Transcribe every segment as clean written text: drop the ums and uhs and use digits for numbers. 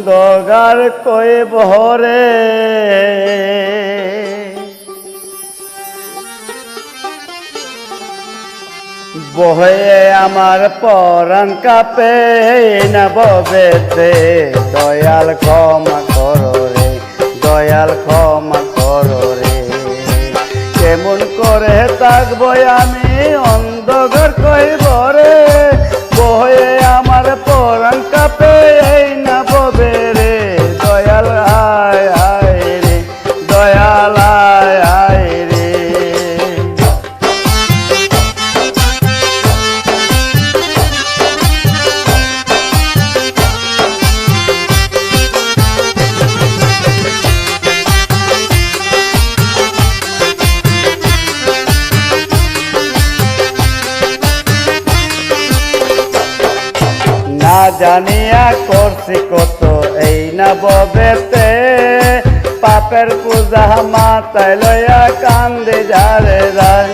অন্ধকার কই বহরে বহে আমার পরাণ কাপে না ববেতে দয়াল ক্ষমা করো রে দয়াল ক্ষমা করো রে কেমন করে থাকবো আমি অন্ধকার কই বহরে বহে আমার পরাণ কাপে না ববে রে দয়াল আয় আয় রে দয়াল আয় আয় রে না জানিয়া করছি কত এই না ববেতে পাপের পূজা মাথায় লইয়া কান্দে যারে যায়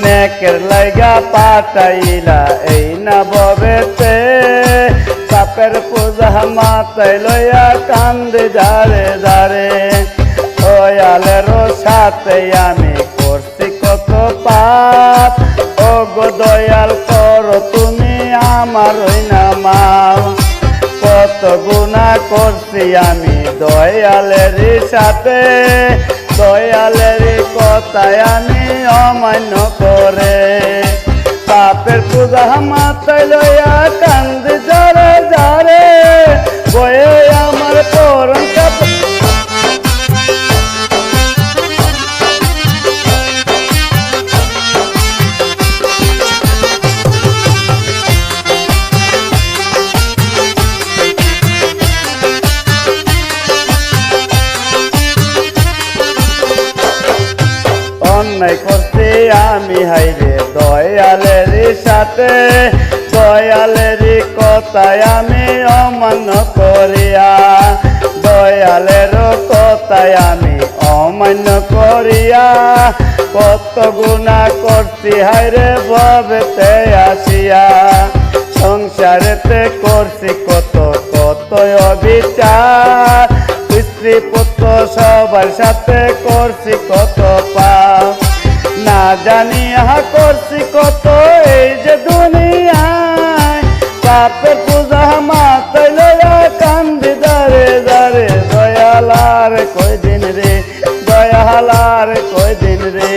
নেকের লাইগা পাঠাইলা এই না ববেতে পাপের পূজা মাথায় লইয়া কান্দে যারে যারে দয়ালেরও সাথে আমি করছি কত পাপ ও গো দয়াল করো তুমি আমার ওই না মা কত গুনাহ করছি আমি দয়ালের সাথে দয়ালের কথায় আমি অমান্য করে পাপের পূজা মাথায় লইয়া কান্দে যারে যারে বয়ে আমার পরম কাপ অন্যায় করছি আমি হাইরে দয়ালের সাথে দয়ালের কথায় আমি অমান্য করিয়া দয়ালের কথায় আমি অমান্য করিয়া কত গুনাহ করছি হাইরে ভবেতে আসিয়া সংসারেতে করছি কত কত অবিচার স্ত্রী পুত্র সবার সাথে করছি কত পাপ না জানিয়া করছি কত এই যে দুনিয়ায় পাপের পূজা মাথায় লইয়া কান্দি দারে দারে দয়ালার কই দিন রে দয়ালার কই দিন রে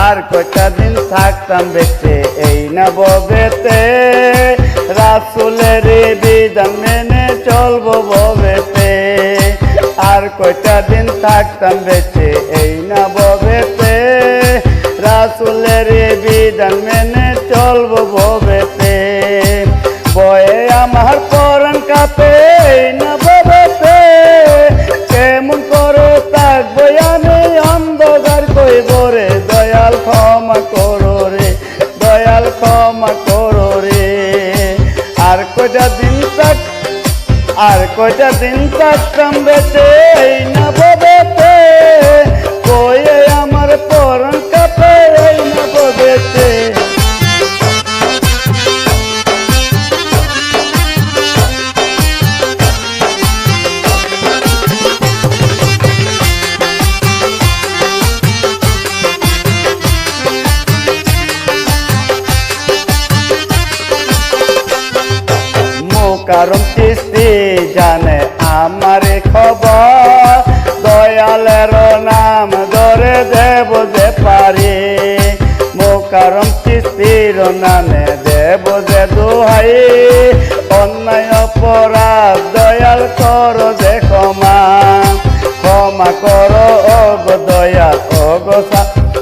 আর কয়টা দিন থাকতাম বেঁচে এই না ববেতে রাসূলের বিধান মেনে চলবো ববেতে আর কয়টা দিন থাকতাম বেঁচে এই না ববেতে রাসূলের বিধান মেনে চলবো ববেতে বয়ে আমার পরাণ কাপে এই না ববেতে কেমন করে থাকবো আমি অন্ধকার কই বরে দয়াল ক্ষমা করো রে দয়াল ক্ষমা করো রে আর কয়টা দিন থাকতাম বেঁচে এই না ববেতে কয়ে আমার পরাণ কাপে এই না ববেতে কারণ কিস্তি জানে আমার খবর দয়ালের নাম ধরে দেব যে পারি মোকারম কিস্তির নামে দেব যে দোহাই অন্যায় অপরাধ দয়াল করো যে ক্ষমা ক্ষমা করো ও গো দয়াল ও গো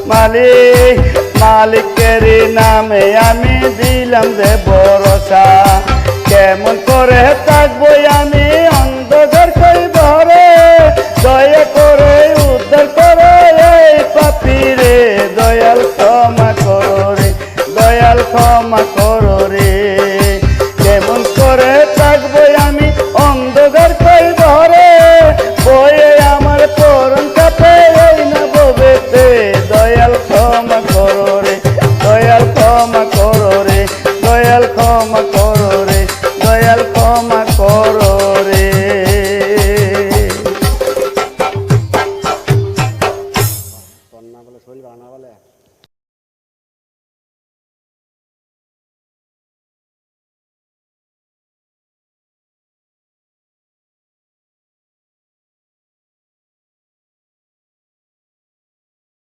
মালিক মালিকের নামে আমি দিলাম যে ভরসা কেমন করে থাকবো আমি অন্ধকার কই বহরে দয়া করে উদ্ধার করো এই পাপী রে দয়াল ক্ষমা করো রে দয়াল ক্ষমা করো রে। কেমন করে থাকবো আমি